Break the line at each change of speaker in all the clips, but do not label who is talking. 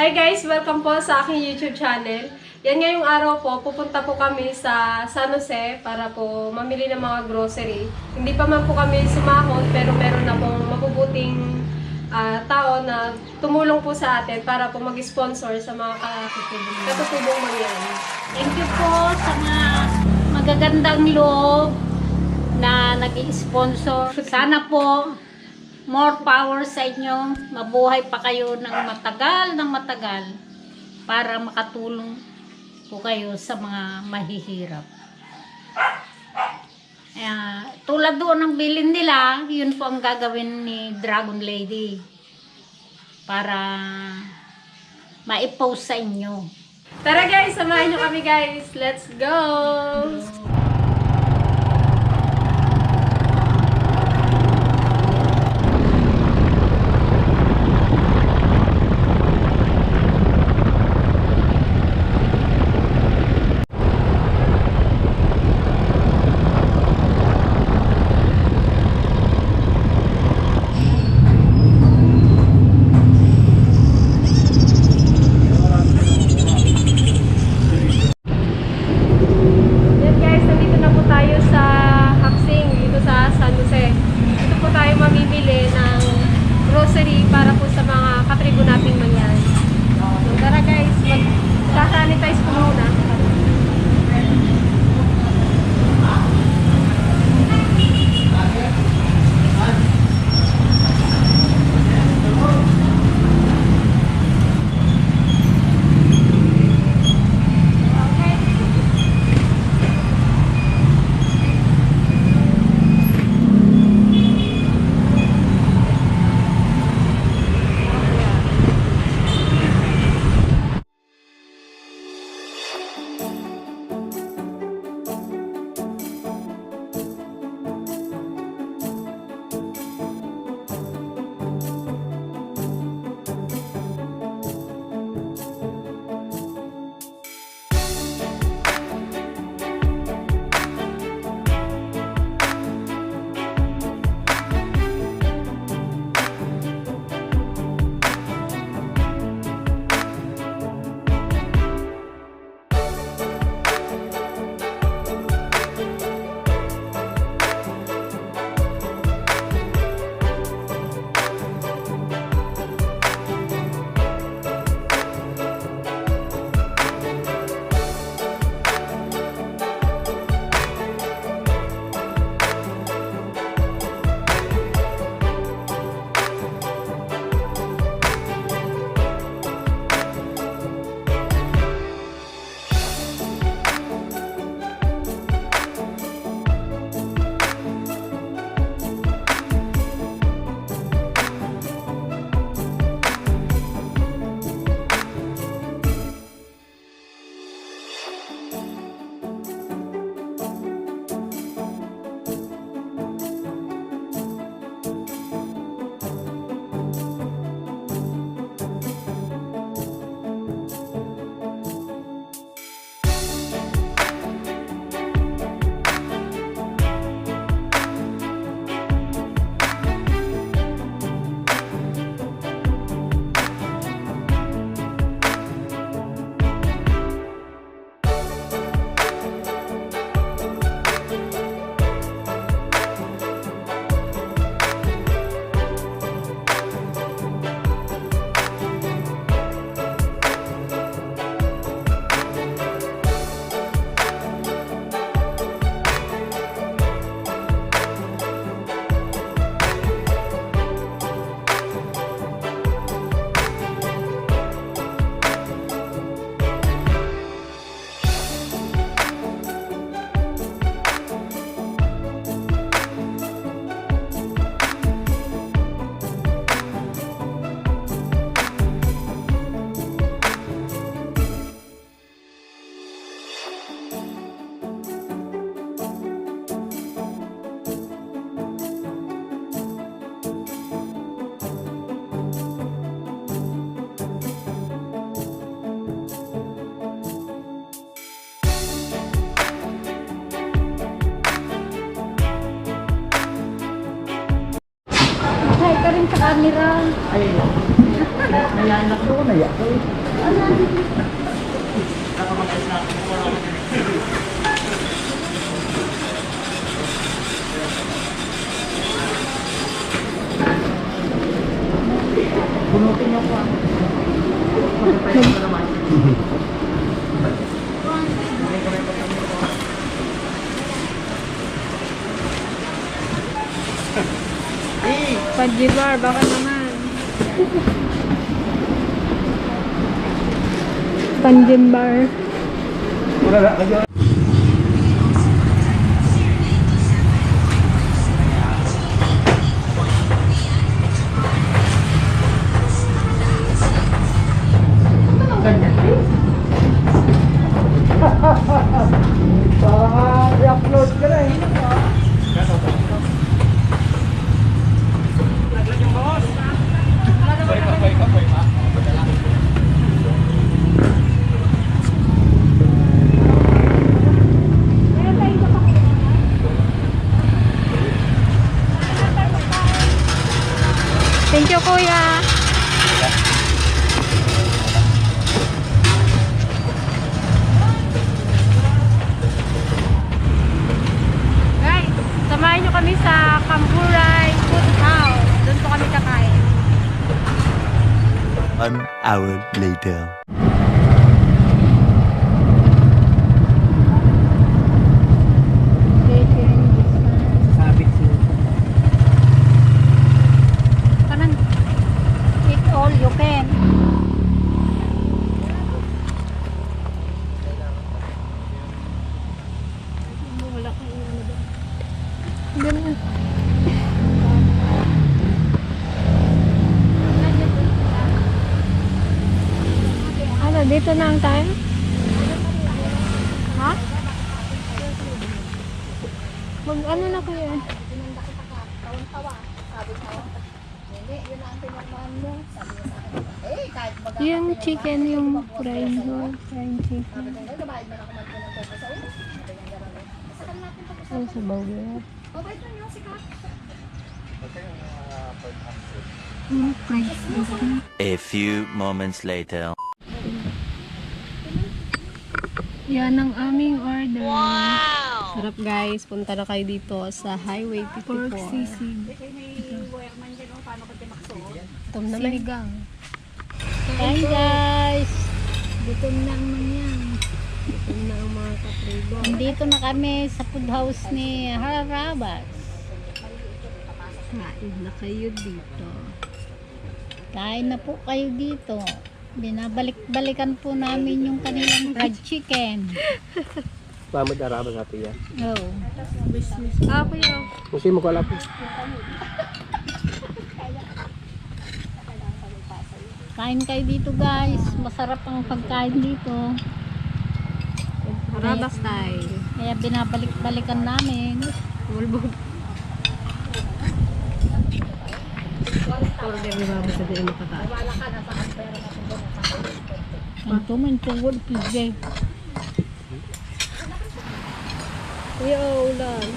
Hi guys! Welcome po sa aking YouTube channel. Yan ngayong araw po, pupunta po kami sa San Jose para po mamili ng mga grocery. Hindi pa man po kami sumahod pero meron na pong mabubuting tao na tumulong po sa atin para po mag-sponsor sa mga katutubong mangyan.
Thank you po sa mga magagandang loob na nag-i-sponsor. Sana po more power sa inyo. Mabuhay pa kayo ng matagal para makatulong po kayo sa mga mahihirap. Tulad doon ng bilin nila, yun po ang gagawin ni Dragon Lady para ma-post sa inyo.
Tara guys, samahan nyo kami guys. Let's go! Para po sa mga katribo nating mangyan. So, tara guys, mag-sanitize po muna.
Hi ka rin sa camera.
Ay,
Panjibar, baka naman. Panjimbar.
I-upload ka na eh.
Thank you, Kuya. Guys, samahan nyo kami sa Kamburay Food House. Doon po kami kakain.
1 hour later.
Sabit siya.
Kanan. Eat all you can.
Wala kang ano doon. Ganun. Ano, dito na ang tayo? Ha? Mag ano na kuya? Yung chicken, yung fried chicken. Ano sa bawal? Fried chicken.
A few moments later.
Yan ang aming order. Wow! Sarap guys. Punta na kayo dito sa Highway 54. Pork sisig. Tom na sinigang.
Kain guys. Gutom na naman yan.
Gutom na ang mga kapribo.
Nandito na kami sa food house ni Harabas.
Kain na kayo dito.
Kain na po kayo dito. Binabalik-balikan po namin yung kanilang fried chicken.
Pamad araba sa atin yan.
Oh.
Ah, kuya.
Kasi mo ko alam.
Kain kayo dito guys. Masarap ang pagkain dito.
Haraba style.
Kaya binabalik-balikan namin.
Mulbog. Order ni Mama sa din makataas.
Ang tuman-tungod pizza.
Kuya, ulan.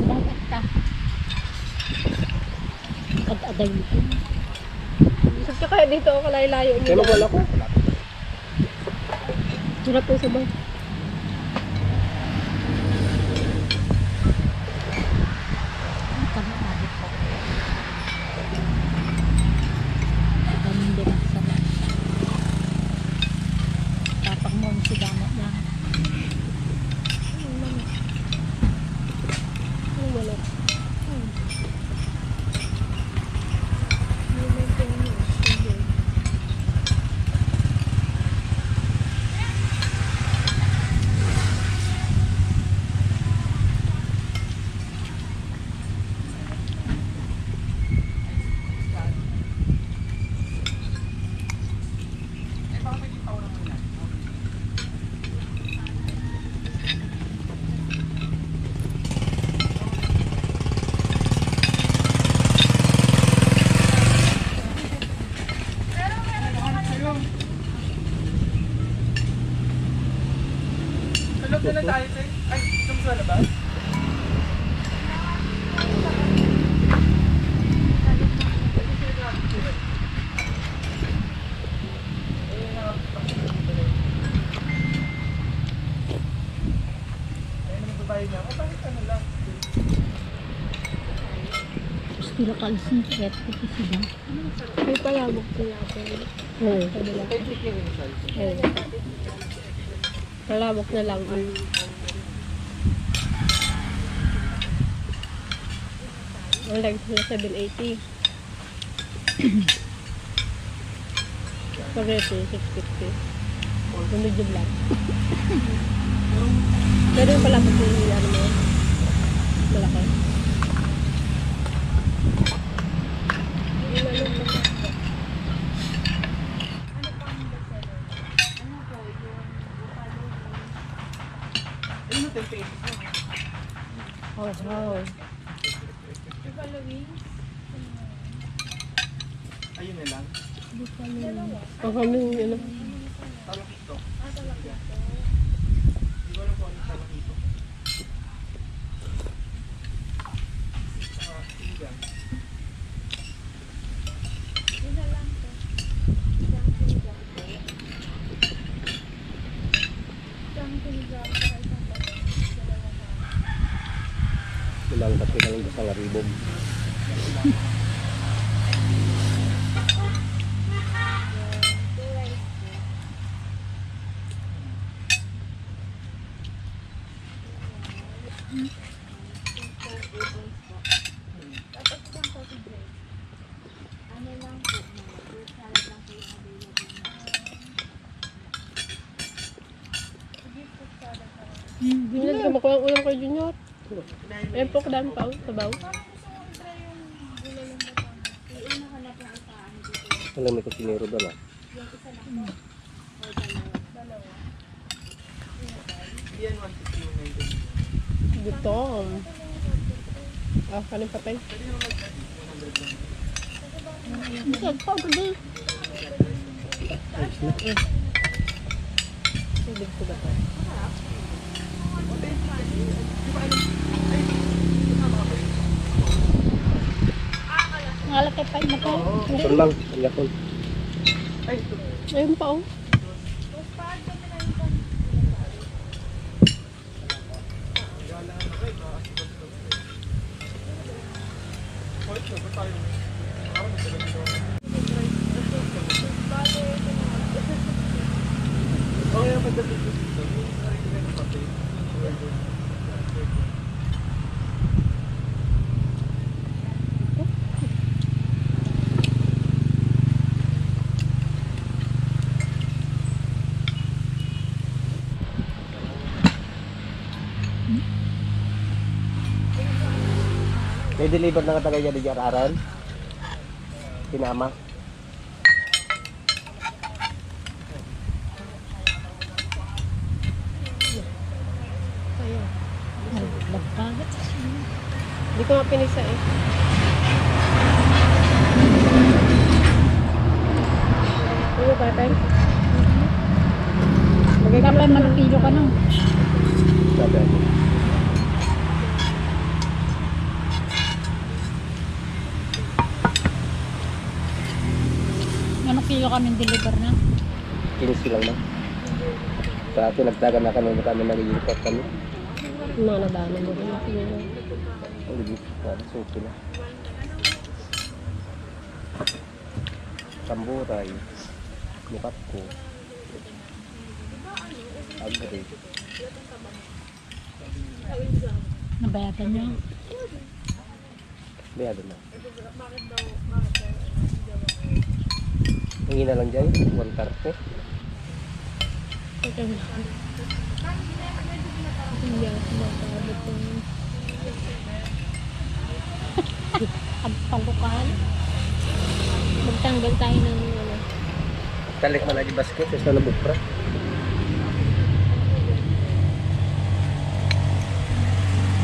Bakit ka? Ad-aday ito.
Isip ka kaya dito ako kalay-layo mo.
Kaya wala ko.
Hirap po sa bang.
Tapang mo ang sigama niya.
Wala.
Tulog na tayo, sir. Ay, kamusta na ba? Babayad na ako. Bakit ano lang?
Estilo kalsin, kaya ito sila.
May palabok sila po. Oo.
May chicken inside.
Palabok na lang. Ang lang sila 780. Spaghetti, 650. Yung medyo black. Pero yung palabok yung ano mo, malaki.
Ayun na 10 pesos mo.
Oh, wow.
Ayun na lang.
Ang kaming ano.
Talakito. Di ko alam kung ano talakito. Sinigang.
Ilang kasi lang isang ribog.
Hindi ka makuha ang ulam kay Junior. Ayan po, kadami pa. Sabaw.
Alam may kusinero doon ah.
Yan 150 yung 90.
Gutom. Ah, kanin patay.
Isag pa, gabi.
Hindi ko ba ito?
Ngalakay pa ina ko.
Ito lang, yakon.
Ay, ito.
Ayun pa, oh.
Okay, pagdating ko dito, yung narinig ng kape,
May deliver na katagay niya di Araran. Pinama.
Ayun.
Magkagat.
Hindi ko nga pinisa eh. Ano ba, Tay?
Kapay manapilo ka nung.
Sabi ako.
Anong kilo kaming deliver na?
15 lang na. Sa atin, nagtagan na kami nag-iipat kami.
Mga nadaanan mo rin ako nila.
Ang ligit, suki na. Samburay. Mukat ko. Agri.
Nabayadan niyo.
Biyado na. Ang ina lang dyan, 1 tarte.
Okay. Hindi ako sumakabot yung...
Pagpalukal.
Magtanggal tayo ng ano.
Talik man lagi basket, isa na bukra.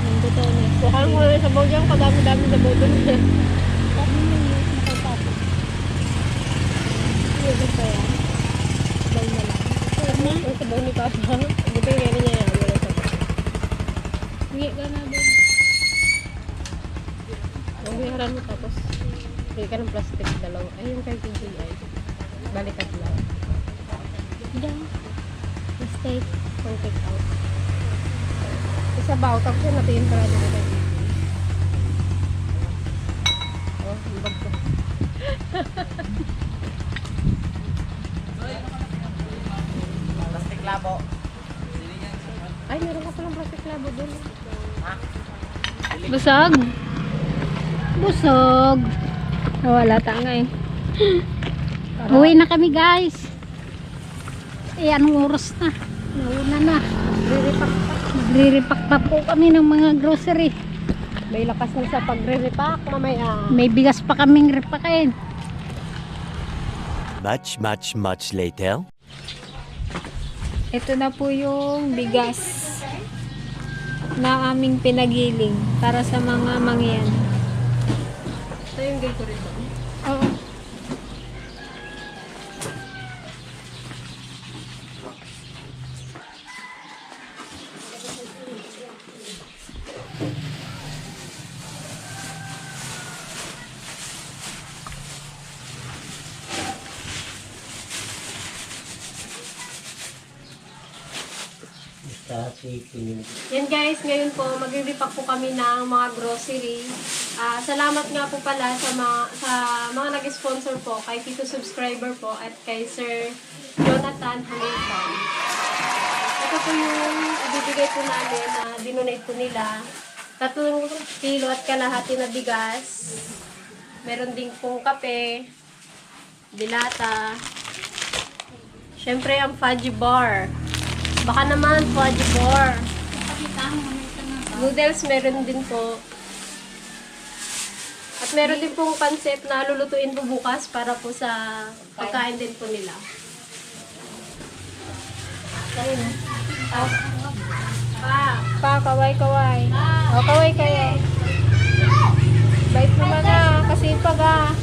Ng buto niya. Bukang ko na sa bawang kadami-dami sa buto niya.
Sabi mo yung nakapapos.
Hindi pa yan. Bawang na lang. Ang sa bawang ni Papa. Buto yung ano niya yan. Wala sa bawang. Hindi ka na doon. Humiharan mo tapos. Hindi ka ng plastic dalawa. Ayun kay PGI. Balikat lang.
Diyan. Mistake.
Pang take out. Kasi sabaw. Tapos yun natin yung parado nila. Oh, ang bag ko.
Plastic labo.
Ay, meron ka palang plastic labo doon.
Busog. Busog. Wala tanga eh. Uwi na kami guys. Eh, anong oras na? Nauna na. Magre-repack pa po kami ng mga grocery.
May lakas na sa pagre-repack mamaya.
May bigas pa kaming repackin.
Much later.
Ito na po yung bigas na aming pinagiling para sa mga mangyan.
Ito yung gay ko rin doon.
Oo.
Sa chicken.
Yan guys, ngayon po magre-repack po kami ng mga grocery. Salamat nga po pala sa mga nag-sponsor po, kay Tito Subscriber po at kay Sir Jonathan Hamilton. Ito po yung ibibigay po namin na dinonate po nila. 3 kilo at kalahati na bigas. Meron din pong kape, dilata. Syempre ang fudge bar. Baka naman fudge bar. Noodles meron din po. At meron din pong pancit na lulutuin po bukas para po sa pagkain din po nila.
Pa, kaway-kaway. O, kaway-kaway. Bait naman ah, kasipag ah.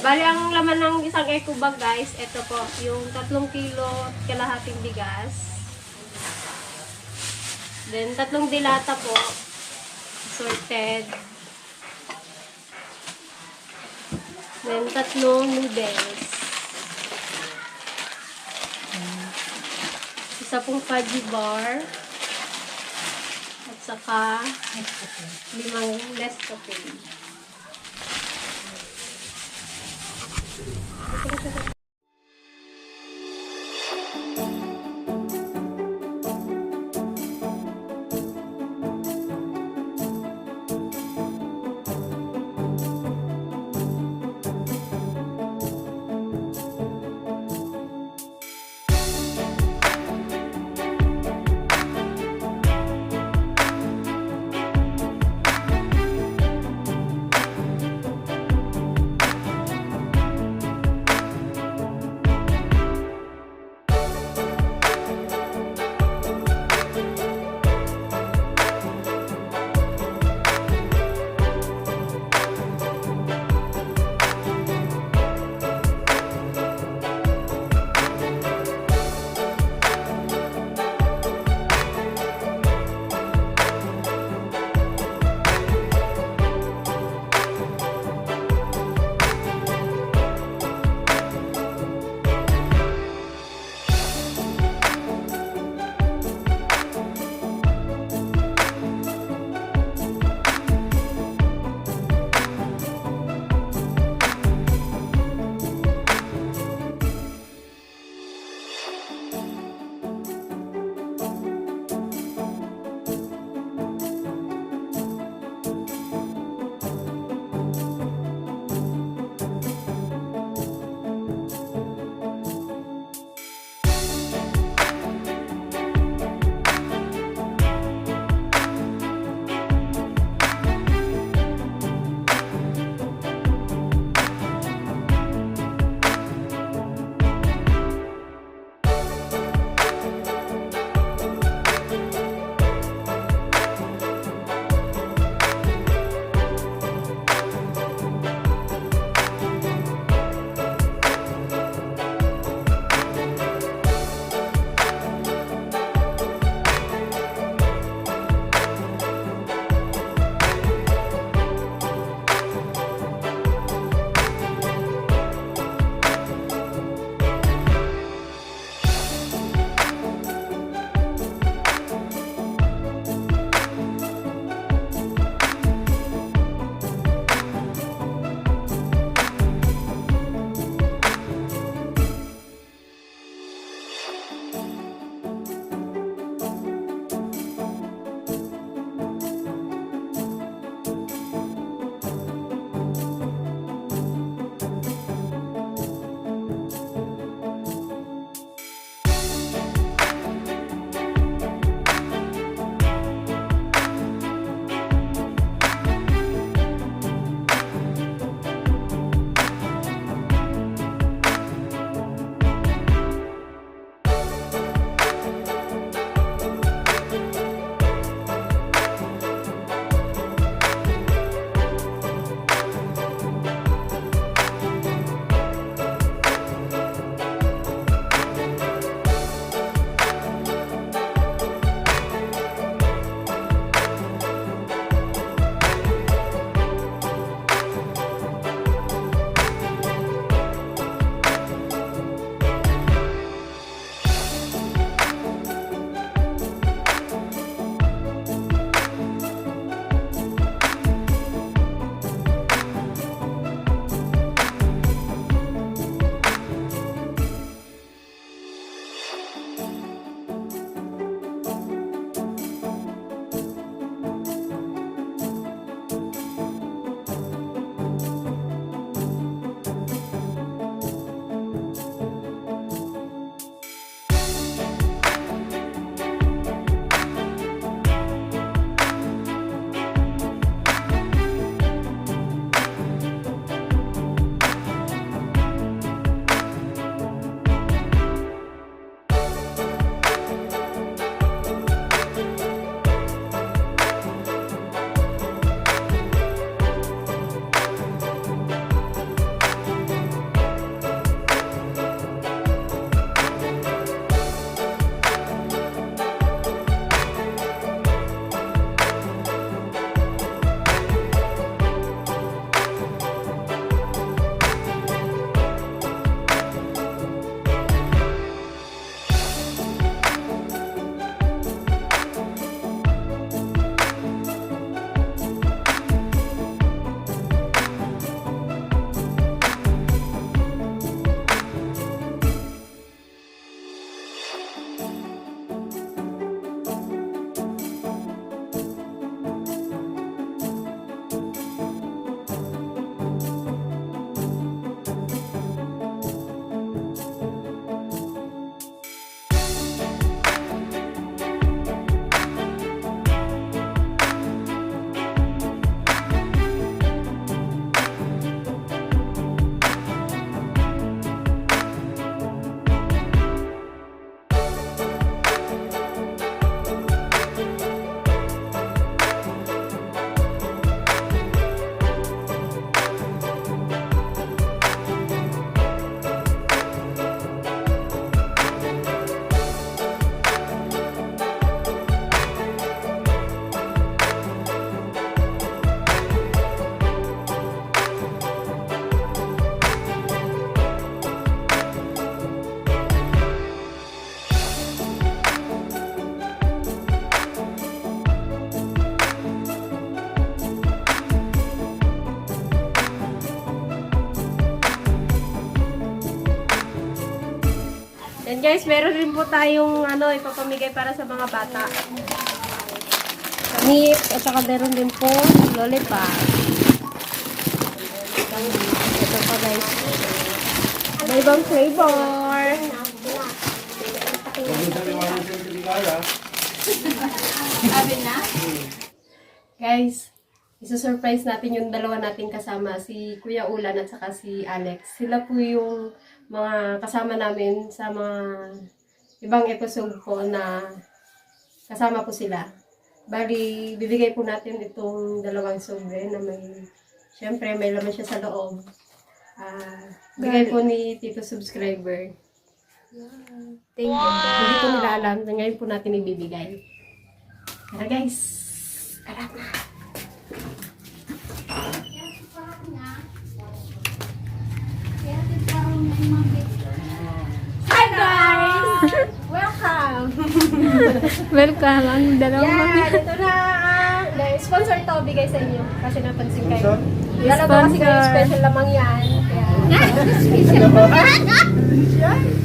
Bali, ang laman ng isang eco bag guys, ito po, yung 3 kilo at kalahating bigas. Then, 3 dilata po, sorted. Then, 3 noodles. Isa pong fudgy bar. At saka, 5 Nescafe. guys, meron rin po tayong ipapamigay para sa mga bata. Nips, at saka meron din po lollipop. Ito pa guys. May ibang flavor. Guys, isusurprise natin yung dalawa nating kasama, si Kuya Ulan at saka si Alex. Sila po yung mga kasama namin sa mga ibang episode po na kasama po sila. Bali, bibigay po natin itong dalawang sobre na syempre may laman siya sa loob. Bigay po ni Tito Subscriber.
Thank you.
Hindi po nila alam na ngayon po natin ibibigay. Tara guys! Tara na! Hi guys! Welcome!
Welcome. Ang dalawa.
Yan! Ito na! Sponsor to, bigay sa inyo. Kasi napansin kayo. Dalawa kasi kayo special lamang yan.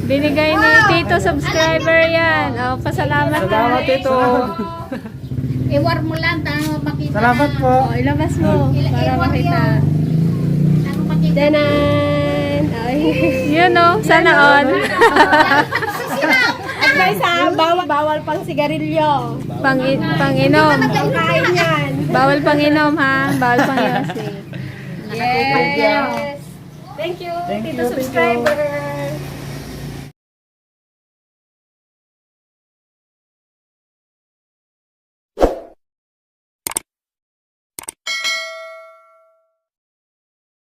Binigay ni Tito subscriber yan. Oh, pasalamat na.
Salamat ito.
Iwar mo lang, makita.
Salamat po.
Oh, ilabas mo para makita.
Danan! Ay.
Yun oh, sana all.
Advice ha, bawal pang sigarilyo.
Panginom.
Pagkain yan.
Bawal panginom ha. Bawal pang yosi.
Yes! Thank you, Tito Subscriber.